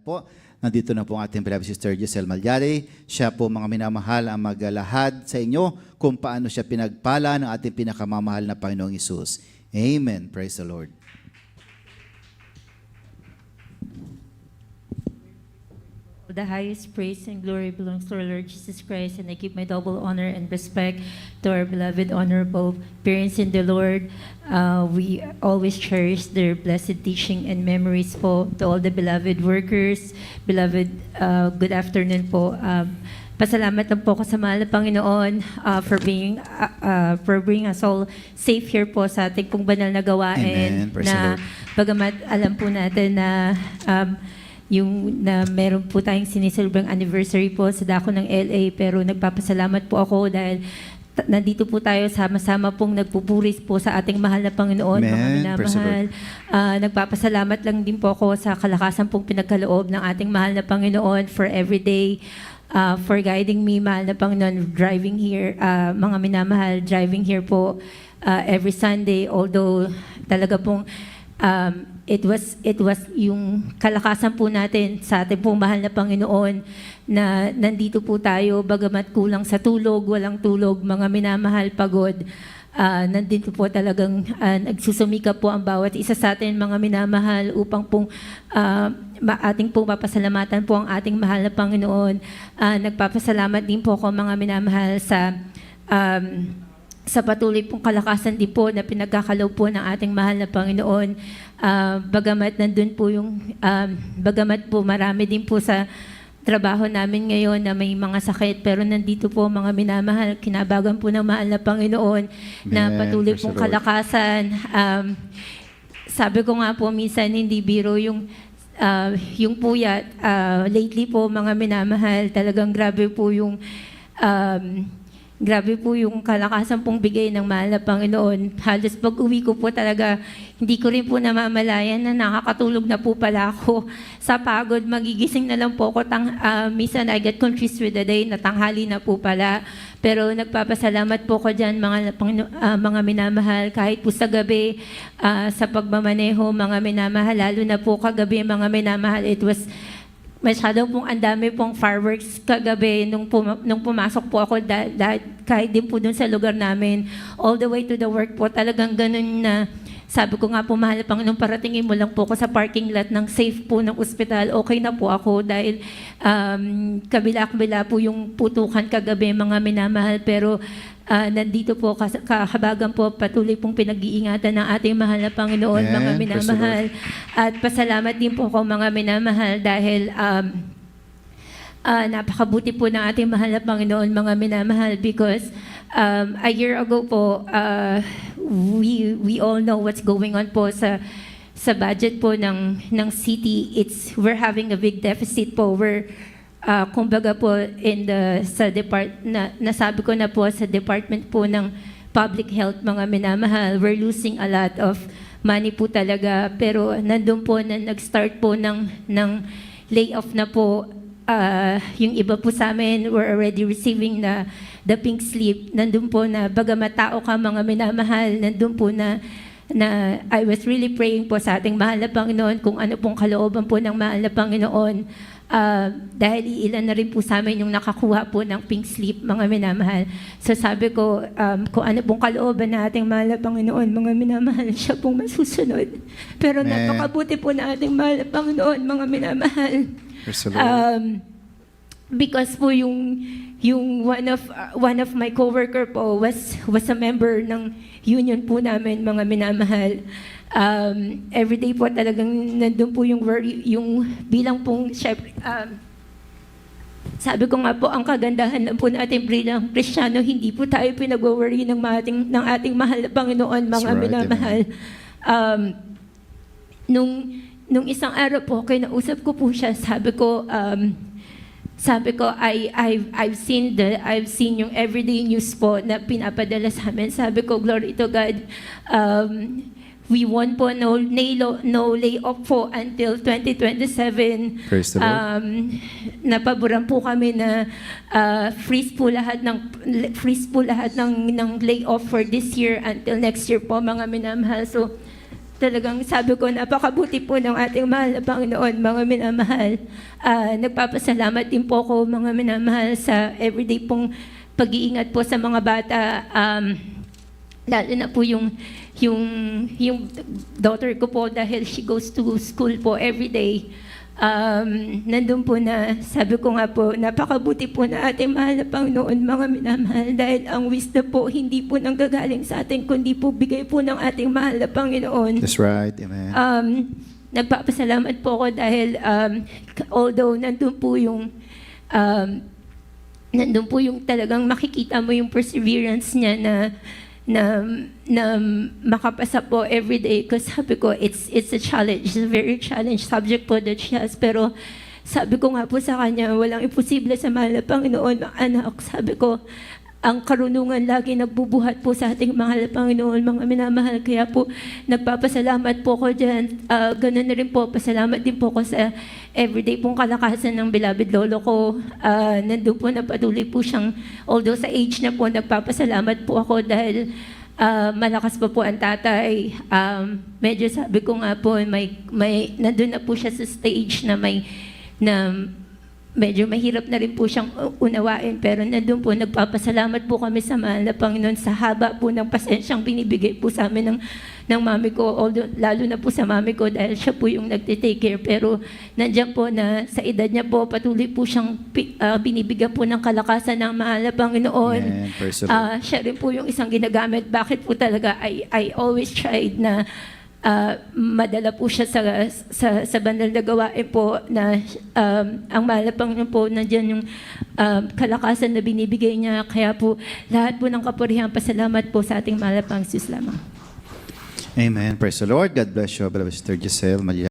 po. Nandito na po ang ating beloved sister Giselle Malyari. Siya po mga minamahal ang maglalahad sa inyo kung paano siya pinagpala ng ating pinakamamahal na Panginoong Hesus. Amen. Praise the Lord. The highest praise and glory belongs to our Lord Jesus Christ, and I give my double honor and respect to our beloved honorable parents in the Lord. We always cherish their blessed teaching and memories po. To all the beloved workers, beloved, good afternoon po. Pasalamat lang po ako sa mahal na Panginoon for bringing us all safe here po sa ating pong banal na gawain. Amen. Praise the Lord. Bagamat alam po natin na yung na meron po tayong siniselebrang anniversary po sa dako ng LA, pero nagpapasalamat po ako dahil nandito po tayo sama-sama pong nagpupuris po sa ating mahal na Panginoon, Amen. mga minamahal. Nagpapasalamat lang din po ako sa kalakasan pong pinagkaloob ng ating mahal na Panginoon for everyday, for guiding me, mahal na Panginoon, driving here, mga minamahal, driving here po every Sunday, although talaga pong it was yung kalakasan po natin sa ating pong mahal na Panginoon na nandito po tayo, bagamat kulang sa tulog, walang tulog, mga minamahal, pagod. Nandito po talagang nagsusumika po ang bawat isa sa atin, mga minamahal, upang pong ating pong papasalamatan po ang ating mahal na Panginoon. Nagpapasalamat din po ako, mga minamahal, sa patuloy pong kalakasan din po na pinagkakaloob po ng ating mahal na Panginoon. Bagamat nandun po bagamat po marami din po sa trabaho namin ngayon na may mga sakit, pero nandito po mga minamahal, kinabagan po ng mahal na Panginoon na patuloy pong kalakasan. Sabi ko nga po minsan, hindi biro yung puyat. Lately po mga minamahal, talagang grabe po yung kalakasan pong bigay ng mahal na Panginoon. Halos pag-uwi ko po talaga, hindi ko rin po namamalayan na nakakatulog na po pala ako. Sa pagod, magigising na lang po ako. Minsan I get confused with the day, natanghali na po pala. Pero nagpapasalamat po ko dyan, mga minamahal, kahit po sa gabi, sa pagmamaneho, mga minamahal, lalo na po kagabi, mga minamahal, it was masyado pong andami pong fireworks kagabi nung pumasok po ako, kahit din po dun sa lugar namin, all the way to the work po, talagang ganun na sabi ko nga po, mahal na Panginoon, paratingin mo lang po ako sa parking lot ng safe po ng ospital, okay na po ako dahil kabila-kabila po yung putukan kagabi, mga minamahal, pero nandito po kahabagan po patuloy pong pinag-iingatan ng ating mahal na Panginoon, mga minamahal. At pasalamat din po ako, mga minamahal, dahil napakabuti po ng ating mahal na Panginoon, mga minamahal, because a year ago po, we all know what's going on po sa budget po ng city. We're having a big deficit po. Kumbaga po nasabi ko na po sa department po ng public health, mga minamahal, we're losing a lot of money po talaga. Pero nandun po na nag-start po ng layoff na po. Yung iba po sa amin, we're already receiving the pink slip. Nandun po na bagamat tao ka, mga minamahal, nandun po na I was really praying po sa ating mahal na Panginoon kung ano pong kalooban po ng mahal na Panginoon. Dahil ilan na rin po sa amin yung nakakuha po ng pink slip, mga minamahal. So sabi ko, kung ano pong kalooban na ating mahal na Panginoon, mga minamahal, siya pong masusunod. Pero napakabuti po na ating mahal na Panginoon, mga minamahal. Because po yung one of my coworker po was a member ng union po namin, mga minamahal. Everyday po talagang nandun po yung bilang pong syempre, sabi ko nga po, ang kagandahan lang po natin bilang Kristiyano, hindi po tayo pinag-worry ng ating mahal na Panginoon, mga minamahal. Nung isang araw po, kinausap ko po siya, sabi ko, I've seen yung everyday news po na pinapadala sa amin. Sabi ko, glory to God. We want po no layoff po until 2027. Praise the Lord. Napaboran po kami na freeze po lahat ng layoff for this year until next year po, mga minamahal. So talagang sabi ko, napakabuti po ng ating mahal na Panginoon, mga minamahal. Nagpapasalamat din po ako, mga minamahal, sa everyday pong pag-iingat po sa mga bata. Lalo na po yung daughter ko po, dahil she goes to school po everyday. Nandun po na, sabi ko nga po, napakabuti po na ating mahal na Panginoon, mga minamahal, dahil ang wisdom po hindi po nanggagaling sa atin, kundi po bigay po ng ating mahal na Panginoon. That's right. Amen. Nagpapasalamat po ako dahil although nandun po yung talagang makikita mo yung perseverance niya na makapasa po every day, because sabi ko, it's a challenge, it's a very challenge subject po that she has. Pero sabi ko nga po sa kanya, walang imposible sa mahal na Panginoon, anak. Sabi ko, ang karunungan lagi nagbubuhat po sa ating mahal na Panginoon, mga minamahal. Kaya po, nagpapasalamat po ko dyan. Ganun na rin po, pasalamat din po ko sa everyday pong kalakasan ng beloved lolo ko. Nandun po na patuloy po siyang, although sa age na po, nagpapasalamat po ako dahil malakas pa po ang tatay. Medyo sabi ko nga po, nandun na po siya sa stage na medyo mahirap na rin po siyang unawain, pero nandun po, nagpapasalamat po kami sa mahal na Panginoon sa haba po ng pasensyang binibigay po sa amin ng mami ko, although, lalo na po sa mami ko dahil siya po yung nagtitake care, pero nandiyan po na sa edad niya po, patuloy po siyang binibigyan po ng kalakasan ng mahal na Panginoon. Amen. Praise the Lord. Siya rin po yung isang ginagamit. Bakit po talaga, I always tried na madala po siya sa bandal na gawain po na ang mahal na Panginoon po, nandiyan yung kalakasan na binibigay niya. Kaya po, lahat po ng kapurihan, pasalamat po sa ating mahal na Panginoon lamang. Amen. Praise the Lord. God bless you, Brother Sister Giselle Malyari.